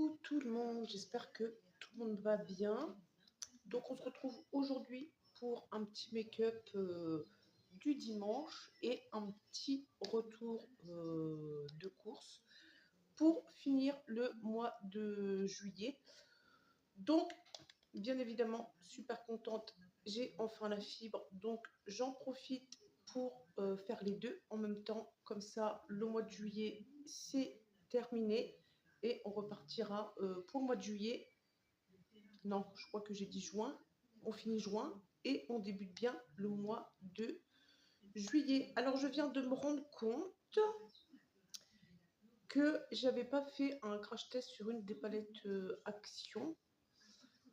Coucou tout le monde, j'espère que tout le monde va bien. Donc on se retrouve aujourd'hui pour un petit make-up du dimanche et un petit retour de course pour finir le mois de juillet. Donc bien évidemment super contente, j'ai enfin la fibre, donc j'en profite pour faire les deux en même temps. Comme ça le mois de juillet c'est terminé et on repartira pour le mois de juillet. Non, je crois que j'ai dit juin. On finit juin et on débute bien le mois de juillet. Alors je viens de me rendre compte que j'avais pas fait un crash test sur une des palettes Action.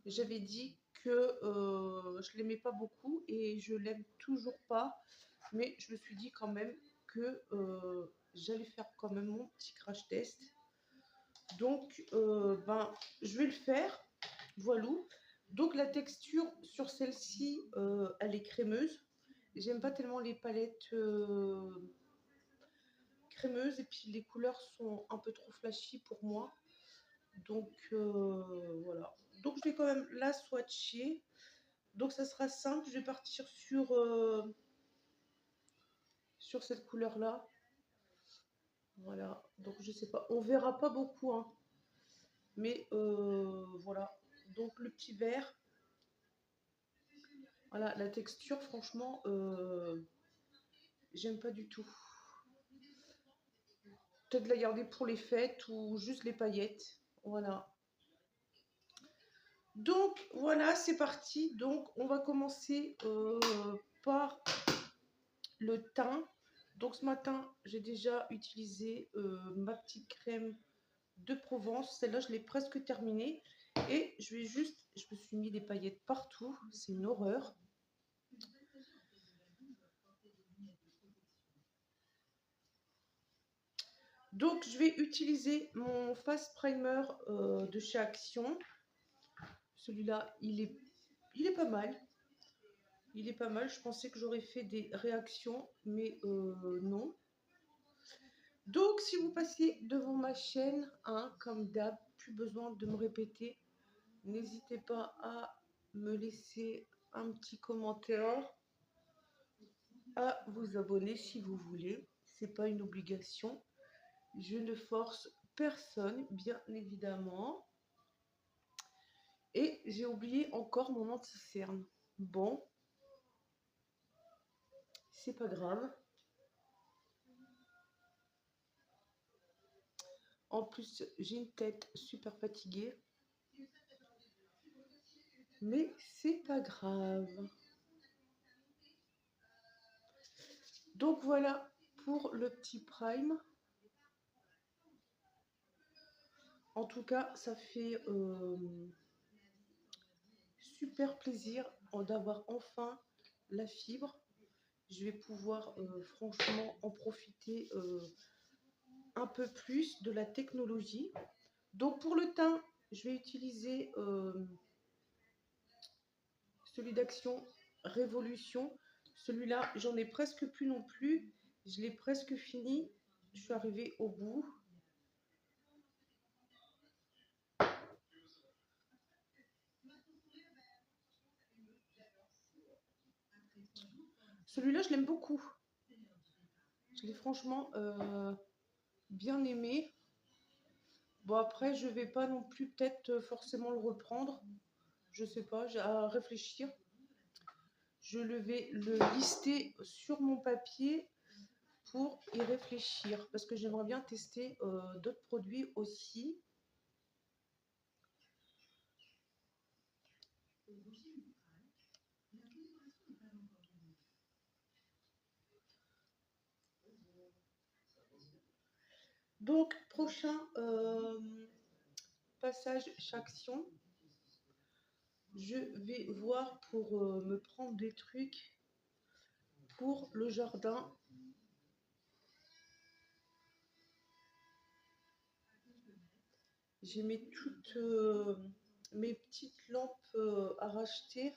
J'avais dit que je l'aimais pas beaucoup et je l'aime toujours pas, mais je me suis dit quand même que j'allais faire quand même mon petit crash test. Donc je vais le faire. Voilà. Donc la texture sur celle-ci elle est crémeuse. J'aime pas tellement les palettes crémeuses, et puis les couleurs sont un peu trop flashy pour moi. Donc voilà. Donc je vais quand même la swatcher. Donc ça sera simple, je vais partir sur cette couleur là. Voilà, donc je sais pas, on verra pas beaucoup hein. Mais voilà, donc le petit vert. Voilà, la texture franchement j'aime pas du tout. Peut-être la garder pour les fêtes ou juste les paillettes. Voilà. Donc voilà, c'est parti. Donc on va commencer par le teint. Donc ce matin, j'ai déjà utilisé ma petite crème de Provence. Celle-là, je l'ai presque terminée. Et je me suis mis des paillettes partout. C'est une horreur. Donc je vais utiliser mon Fast Primer de chez Action. Celui-là, il est pas mal. Il est pas mal. Je pensais que j'aurais fait des réactions, mais non. Donc, si vous passez devant ma chaîne, hein, comme d'hab, plus besoin de me répéter, n'hésitez pas à me laisser un petit commentaire, à vous abonner si vous voulez. C'est pas une obligation. Je ne force personne, bien évidemment. Et j'ai oublié encore mon anti-cerne. Bon, c'est pas grave. En plus, j'ai une tête super fatiguée. Mais c'est pas grave. Donc voilà pour le petit prime. En tout cas, ça fait super plaisir d'avoir enfin la fibre. Je vais pouvoir franchement en profiter un peu plus de la technologie. Donc pour le teint, je vais utiliser celui d'Action Révolution. Celui-là, j'en ai presque plus non plus. Je l'ai presque fini. Je suis arrivée au bout. Celui-là, je l'aime beaucoup. Je l'ai franchement bien aimé. Bon, après, je vais pas non plus peut-être forcément le reprendre. Je sais pas, j'ai à réfléchir. Je vais le lister sur mon papier pour y réfléchir. Parce que j'aimerais bien tester d'autres produits aussi. Donc, prochain passage chez Action. Je vais voir pour me prendre des trucs pour le jardin. J'ai toutes mes petites lampes à racheter.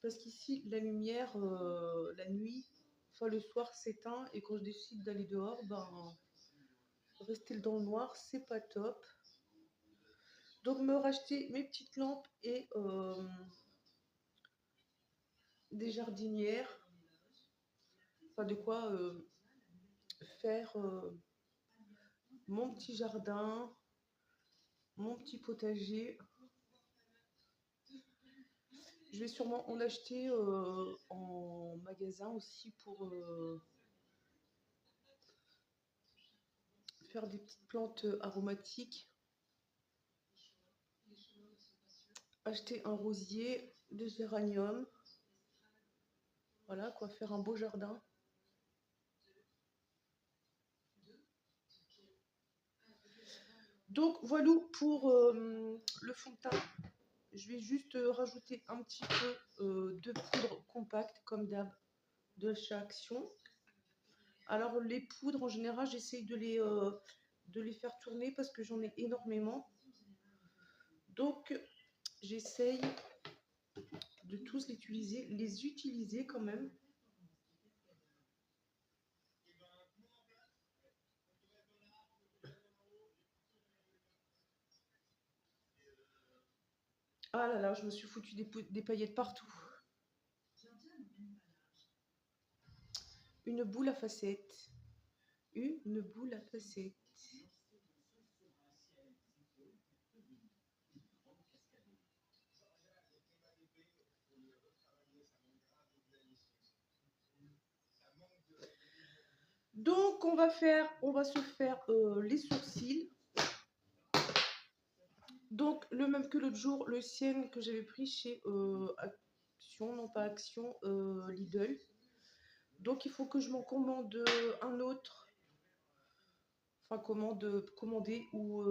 Parce qu'ici, la lumière, la nuit, enfin le soir s'éteint. Et quand je décide d'aller dehors, ben, rester dans le noir, c'est pas top. Donc me racheter mes petites lampes et des jardinières, enfin de quoi faire mon petit jardin, mon petit potager. Je vais sûrement en acheter en magasin aussi pour faire des petites plantes aromatiques. Acheter un rosier, des géraniums. Voilà quoi, faire un beau jardin. Donc voilà pour le fond de teint. Je vais juste rajouter un petit peu de poudre compacte comme d'hab de chaque action. Alors les poudres en général j'essaye de les faire tourner parce que j'en ai énormément. Donc j'essaye de tous les utiliser quand même. Ah là là, je me suis foutu des paillettes partout. Une boule à facettes. Une boule à facettes. Donc on va se faire les sourcils. Donc le même que l'autre jour, le Sienne que j'avais pris chez Action, non pas Action, Lidl. Donc il faut que je m'en commande un autre. Enfin commander ou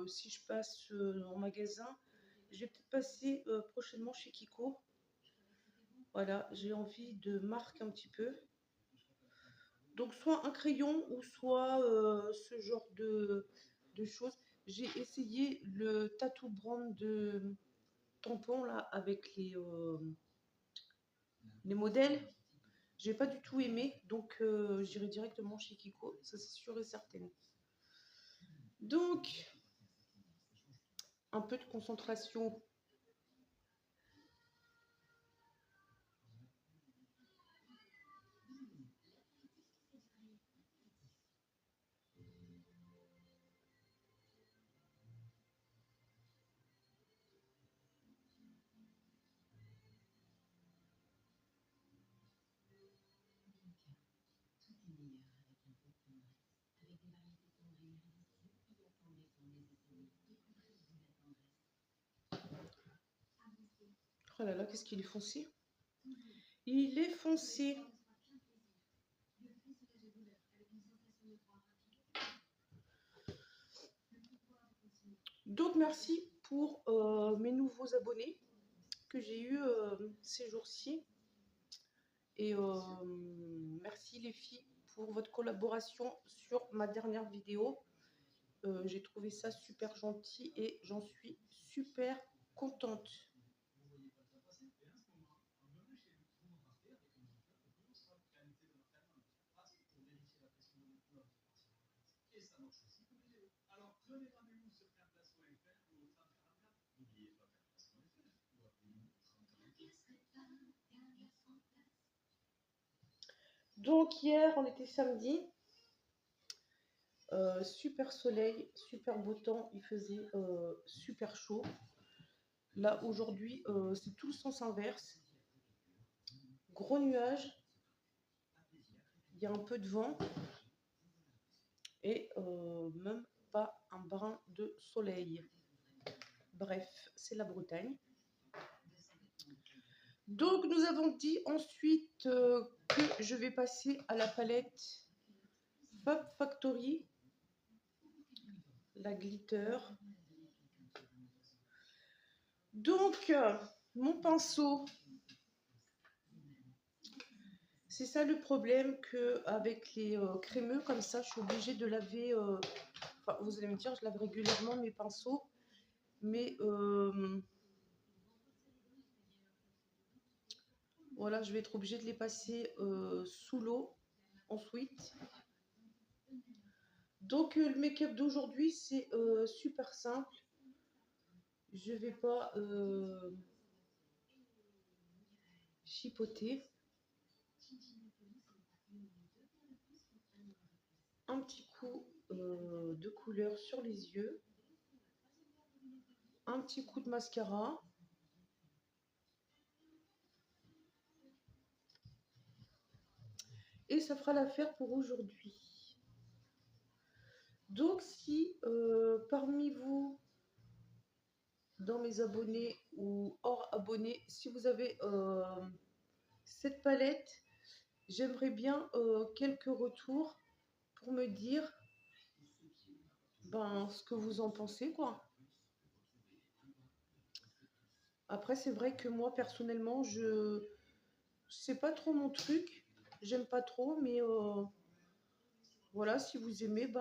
si je passe en magasin, je vais peut-être passer prochainement chez Kiko. Voilà, j'ai envie de marque un petit peu. Donc soit un crayon ou soit ce genre de choses. J'ai essayé le tattoo brand de tampon là avec les modèles. J'ai pas du tout aimé, donc j'irai directement chez Kiko, ça c'est sûr et certain. Donc un peu de concentration. Oh là là, qu'est-ce qu'il est foncé? Il est foncé. Donc merci pour mes nouveaux abonnés que j'ai eu ces jours-ci. Et merci les filles pour votre collaboration sur ma dernière vidéo. J'ai trouvé ça super gentil et j'en suis super contente. Donc hier, on était samedi. Super soleil, super beau temps, il faisait super chaud. Là aujourd'hui, c'est tout le sens inverse. Gros nuages, il y a un peu de vent et même pas un brin de soleil. Bref, c'est la Bretagne. Donc nous avons dit ensuite que je vais passer à la palette Fab Factory, la glitter. Donc mon pinceau, c'est ça le problème, que avec les crémeux comme ça, je suis obligée de laver. Enfin, vous allez me dire, je lave régulièrement mes pinceaux, mais voilà, je vais être obligée de les passer sous l'eau ensuite. Donc le make-up d'aujourd'hui, c'est super simple. Je vais pas chipoter. Un petit coup de couleur sur les yeux. Un petit coup de mascara. Et ça fera l'affaire pour aujourd'hui. Donc si parmi vous, dans mes abonnés ou hors abonnés, si vous avez cette palette, j'aimerais bien quelques retours pour me dire ce que vous en pensez, quoi. Après, c'est vrai que moi, personnellement, c'est pas trop mon truc. J'aime pas trop, mais voilà, si vous aimez,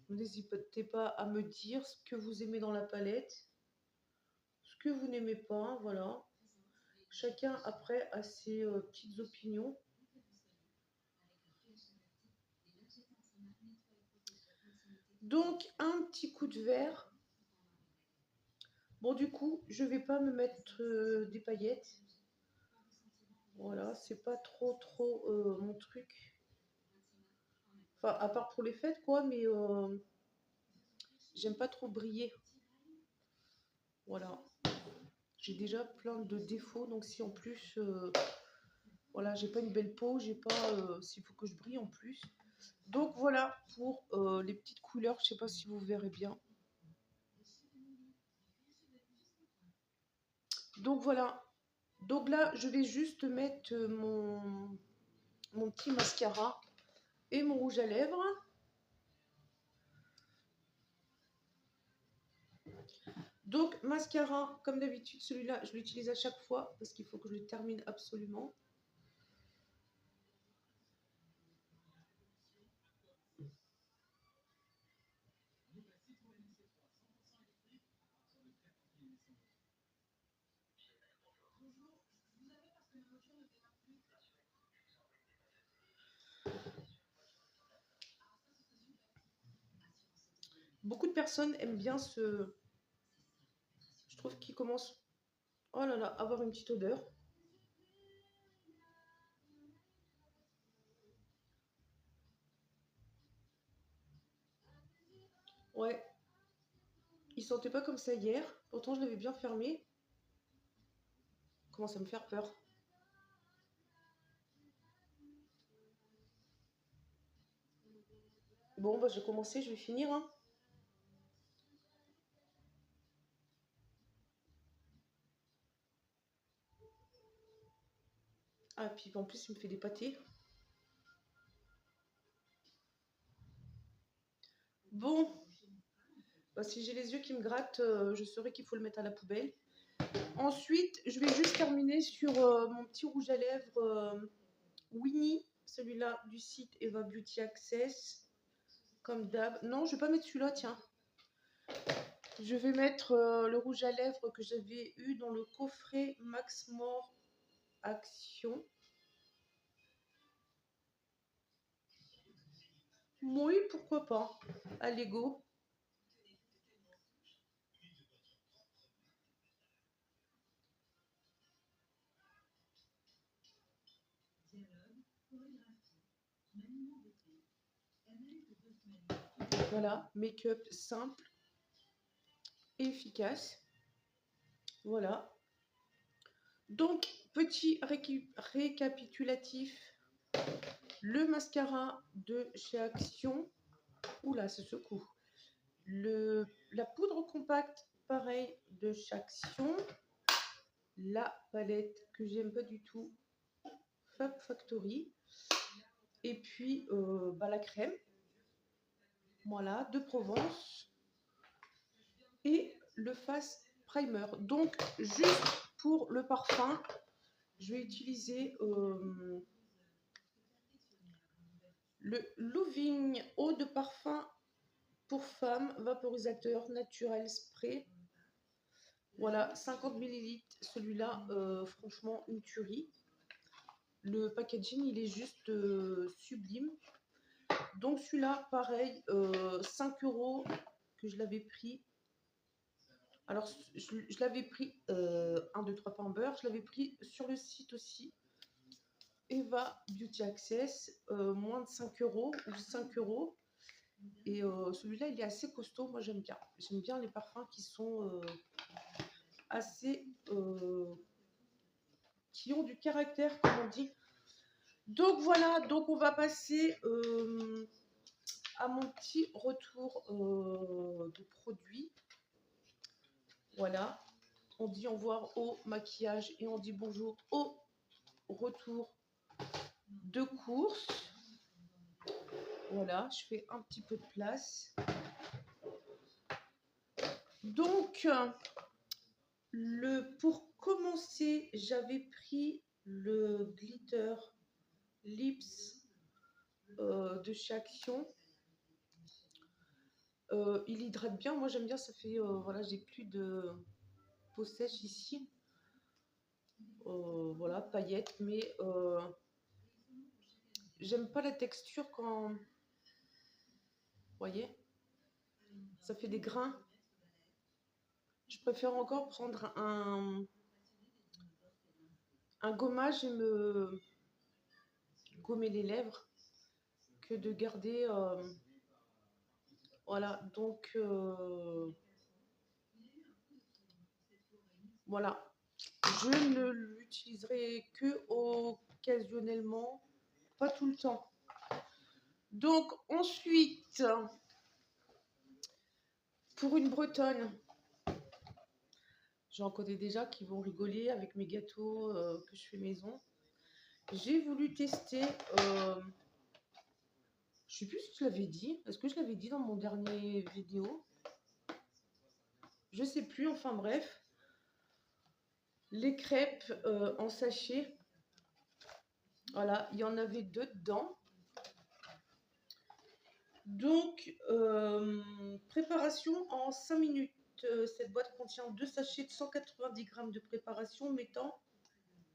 n'hésitez pas à me dire ce que vous aimez dans la palette, ce que vous n'aimez pas, voilà. Chacun, après, a ses petites opinions. Donc, un petit coup de verre. Bon, du coup, je vais pas me mettre des paillettes. Voilà, c'est pas trop mon truc. Enfin, à part pour les fêtes, quoi, mais j'aime pas trop briller. Voilà. J'ai déjà plein de défauts, donc si en plus, voilà, j'ai pas une belle peau, j'ai pas, s'il faut que je brille en plus. Donc voilà pour les petites couleurs, je sais pas si vous verrez bien. Donc voilà. Donc là, je vais juste mettre mon petit mascara et mon rouge à lèvres. Donc mascara, comme d'habitude, celui-là, je l'utilise à chaque fois parce qu'il faut que je le termine absolument. Beaucoup de personnes aiment bien je trouve qu'il commence, oh là là, à avoir une petite odeur. Ouais, il sentait pas comme ça hier. Pourtant, je l'avais bien fermé. Commence à me faire peur. Bon, bah, j'ai commencé, je vais finir, hein. Ah, puis en plus, il me fait des pâtés. Bon, bah, si j'ai les yeux qui me grattent, je saurais qu'il faut le mettre à la poubelle. Ensuite, je vais juste terminer sur mon petit rouge à lèvres Winnie, celui-là du site Eva Beauty Access. Comme d'hab. Non, je vais pas mettre celui-là, tiens. Je vais mettre le rouge à lèvres que j'avais eu dans le coffret Max More Action. Oui, pourquoi pas. Allez, go. Voilà, make-up simple, efficace. Voilà. Donc, petit récapitulatif. Le mascara de chez Action. Oula, c'est ce coup. La poudre compacte, pareil, de chez Action. La palette que j'aime pas du tout, Fab Factory. Et puis, la crème. Voilà, de Provence. Et le Face Primer. Donc, juste pour le parfum, je vais utiliser le Loving eau de parfum pour femmes, vaporisateur naturel spray. Voilà, 50 ml. Celui-là, franchement, une tuerie. Le packaging, il est juste sublime. Donc celui-là, pareil, 5 € que je l'avais pris. Alors, je l'avais pris 1, 2, 3 pains en beurre. Je l'avais pris sur le site aussi. Eva Beauty Access, moins de 5 € ou 5 €. Et celui-là, il est assez costaud. Moi, j'aime bien. J'aime bien les parfums qui sont assez... qui ont du caractère, comme on dit. Donc voilà, donc on va passer à mon petit retour de produit. Voilà, on dit au revoir au maquillage et on dit bonjour au retour de course. Voilà, je fais un petit peu de place. Donc, pour commencer, j'avais pris le glitter lips de chez Action. Il hydrate bien. Moi, j'aime bien. Ça fait, voilà, j'ai plus de peau sèche ici. Voilà, paillettes, mais j'aime pas la texture quand, vous voyez, ça fait des grains. Je préfère encore prendre un gommage et me gommer les lèvres que de garder. Voilà, donc voilà. Je ne l'utiliserai que occasionnellement, pas tout le temps. Donc ensuite, pour une Bretonne, j'en connais déjà qui vont rigoler avec mes gâteaux que je fais maison. J'ai voulu tester, je sais plus si je l'avais dit. Est-ce que je l'avais dit dans mon dernier vidéo? Je sais plus, enfin bref. Les crêpes en sachet. Voilà, il y en avait 2 dedans. Donc, préparation en 5 minutes. Cette boîte contient 2 sachets de 190 g de préparation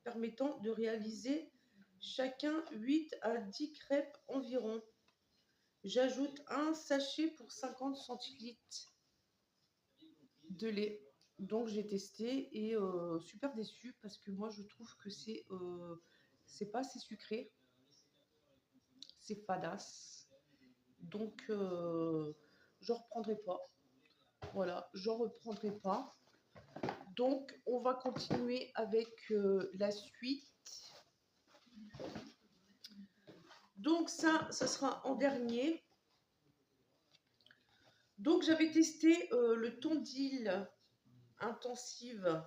permettant de réaliser chacun 8 à 10 crêpes environ. J'ajoute un sachet pour 50 centilitres de lait. Donc j'ai testé et super déçue parce que moi je trouve que c'est pas assez sucré. C'est fadasse. Donc je reprendrai pas. Voilà, j'en reprendrai pas. Donc on va continuer avec la suite. Donc ça sera en dernier. Donc j'avais testé le Tondil intensive,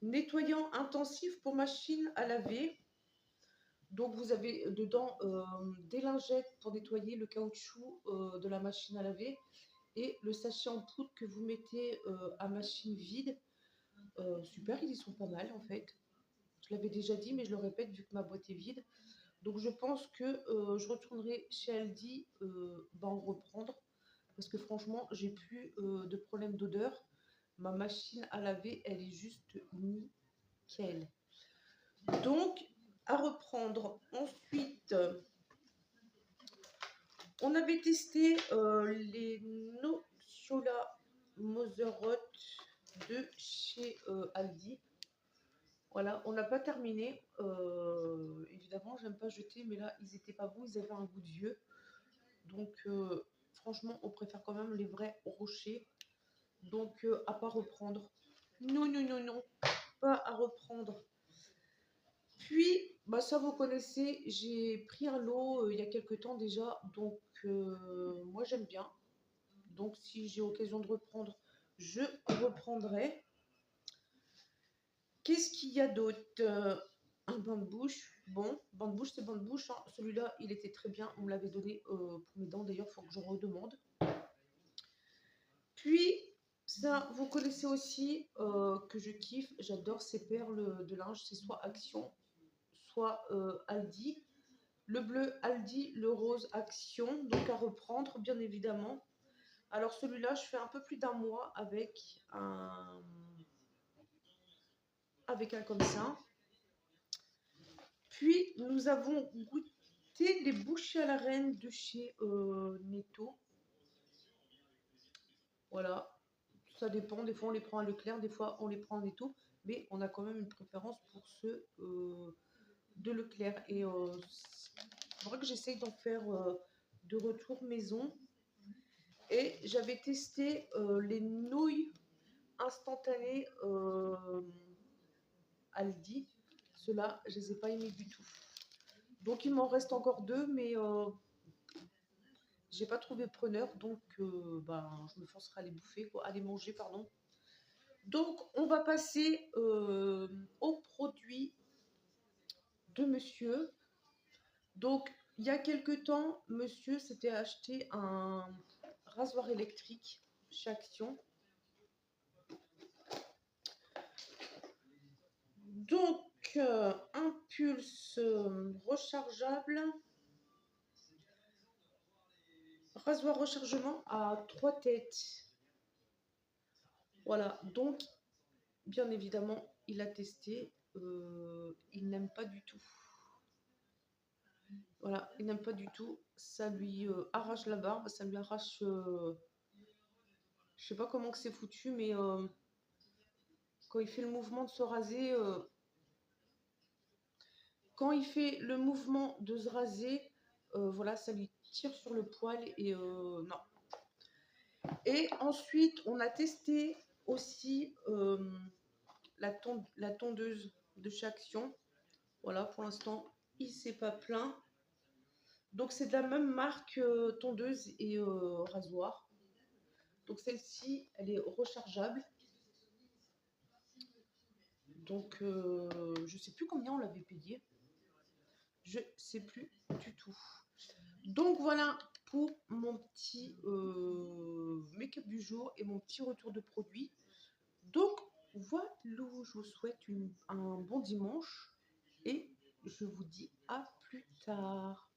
nettoyant intensif pour machine à laver. Donc vous avez dedans des lingettes pour nettoyer le caoutchouc de la machine à laver et le sachet en poudre que vous mettez à machine vide. Super, ils y sont pas mal en fait. Je l'avais déjà dit mais je le répète vu que ma boîte est vide. Donc je pense que je retournerai chez Aldi en reprendre parce que franchement j'ai plus de problème d'odeur. Ma machine à laver elle est juste nickel. Donc à reprendre. Ensuite on avait testé les Nociola Motherhot de chez Aldi. Voilà, on n'a pas terminé. Évidemment, j'aime pas jeter, mais là, ils étaient pas bons, ils avaient un goût de vieux. Donc, franchement, on préfère quand même les vrais rochers. Donc, à pas reprendre. Non, non, non, non, pas à reprendre. Puis, bah, ça vous connaissez, j'ai pris un lot il y a quelques temps déjà. Donc, moi, j'aime bien. Donc, si j'ai occasion de reprendre, je reprendrai. Qu'est-ce qu'il y a d'autre? Un bain de bouche. Bon, bain de bouche, c'est bain de bouche. Hein. Celui-là, il était très bien. On me l'avait donné pour mes dents. D'ailleurs, il faut que je redemande. Puis, ça, vous connaissez aussi que je kiffe. J'adore ces perles de linge. C'est soit Action, soit Aldi. Le bleu Aldi, le rose Action. Donc, à reprendre, bien évidemment. Alors, celui-là, je fais un peu plus d'un mois avec un comme ça. Puis, nous avons goûté testé les bougies à la reine de chez Netto. Voilà, ça dépend. Des fois, on les prend à Leclerc, des fois, on les prend en Netto. Mais on a quand même une préférence pour ceux de Leclerc. Et c'est vrai que j'essaye d'en faire de retour maison. Et j'avais testé les nouilles instantanées Aldi. Ceux-là, je les ai pas aimés du tout. Donc il m'en reste encore deux, mais j'ai pas trouvé preneur, donc ben, je me forcerai à les bouffer, quoi, à les manger, pardon. Donc on va passer aux produits de monsieur. Donc il y a quelque temps, monsieur s'était acheté un rasoir électrique chez Action. Donc un pulse rechargeable, rasoir rechargement à 3 têtes. Voilà, donc bien évidemment il a testé, il n'aime pas du tout. Voilà, il n'aime pas du tout, ça lui arrache la barbe, ça lui arrache, je sais pas comment que c'est foutu, mais quand il fait le mouvement de se raser, quand il fait le mouvement de se raser, voilà, ça lui tire sur le poil et non. Et ensuite, on a testé aussi la tondeuse de chez Action. Voilà, pour l'instant, il s'est pas plaint. Donc, c'est de la même marque tondeuse et rasoir. Donc, celle-ci, elle est rechargeable. Donc, je sais plus combien on l'avait payé. Je sais plus du tout. Donc voilà pour mon petit make-up du jour et mon petit retour de produit. Donc voilà, je vous souhaite un bon dimanche et je vous dis à plus tard.